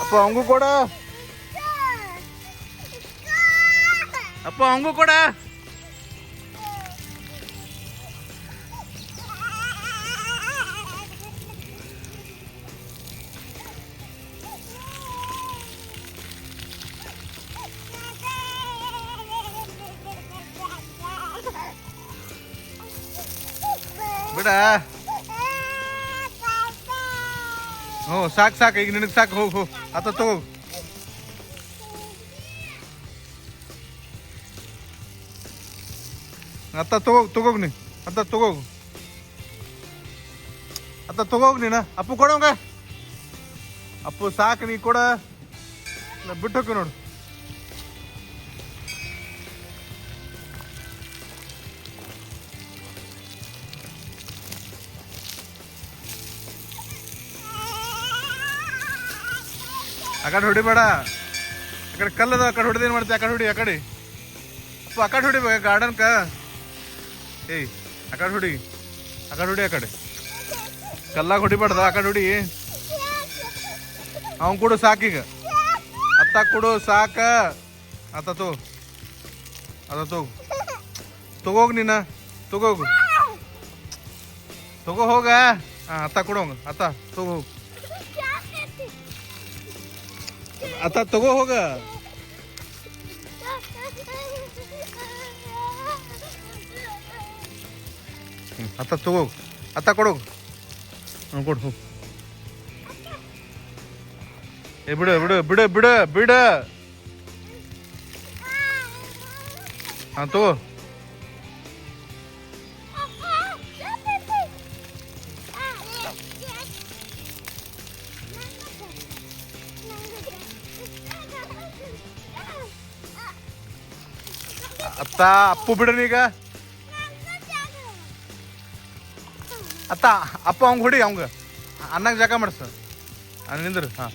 ಅಪ್ಪ ಅವಂಗೂ ಕೊಡ. ಅಪ್ಪ ಅವಂಗೂ ಕೊಡ. ಬಿಡ. ಹ್ಞೂ ಸಾಕು ಸಾಕು, ಈಗ ನಿನಗೆ ಸಾಕು. ಹೋಗು ಹೋಗು, ಆತ ತಗೋ. ಅತ್ತ ತಗೋಗ್ ನೀ. ಅತ್ತ ತಗೋಗು, ಅತ್ತ ತಗೋಗ್ ನೀನು. ಅಪ್ಪು ಕೊಡೋಂಗ. ಅಪ್ಪು ಸಾಕು, ನೀ ಕೊಡ. ಬಿಟ್ಟು ಹೋಗಿ ನೋಡು. ಆ ಕಡೆ ಹೊಡಿಬೇಡ. ಆ ಕಡೆ ಕಲ್ಲದ, ಆ ಕಡೆ ಹೊಡೆದು ಏನು ಮಾಡ್ತೀವಿ? ಆ ಕಡೆ ಹೊಡಿ, ಆ ಕಡೆ. ಅಪ್ಪ ಆ ಕಡೆ ಹೊಡಿಬೇಕ ಗಾರ್ಡನ್ಕ. ಏಯ್ ಆ ಕಡೆ ಹೊಡಿ, ಆ ಕಡೆ ಹೊಡಿ. ಆ ಕಡೆ ಕಲ್ಲಾಗ ಹೊಡಿಬಾರ್ದ, ಆ ಕಡೆ ಹೊಡಿ. ಅವ್ನು ಕೊಡು ಸಾಕೀಗ. ಅತ್ತ ಕೊಡು ಸಾಕ. ಅತ್ತ ತಗೋ, ಅದ ತಗೋಗ್ ನೀನ. ತಗೋಗು, ತಗೋ ಹೋಗ. ಹಾಂ ಅತ್ತ ಕೊಡೋಂಗ. ಅತ್ತ ತಗೋ ಹೋಗು. ಅತ್ತ ತಗೋ ಹೋಗ. ಅತ್ತ ತಗೋ, ಅತ್ತ ಕೊಡೋಗು. ಹ್ಞೂ ಕೊಡು ಹೋಗು. ಏ ಬಿಡು ಬಿಡು ಬಿಡು ಬಿಡು ಬಿಡು. ಹಾಂ ತಗೋ. ಅತ್ತ ಅಪ್ಪು ಬಿಡ್ರಿ ಈಗ. ಅತ್ತ ಅಪ್ಪ ಅವಂಗ ಹೊಡಿ. ಅವಂಗ ಅನ್ನಕ್ಕೆ ಜಾಗ ಮಾಡಿಸ. ನಿಂದ್ರು. ಹಾಂ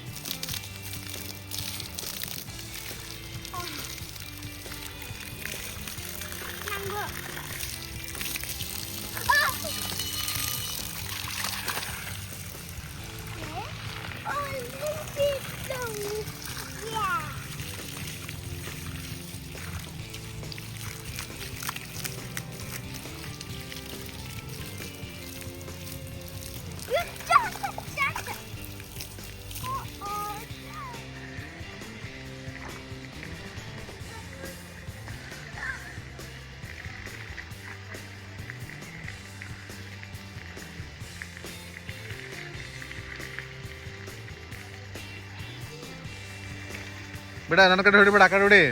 ಬಿಡ, ನನ್ನ ಕಡೆ ಹೊಡಿಬೇಡ, ಆ ಕಡೆ ಹೊಡಿ.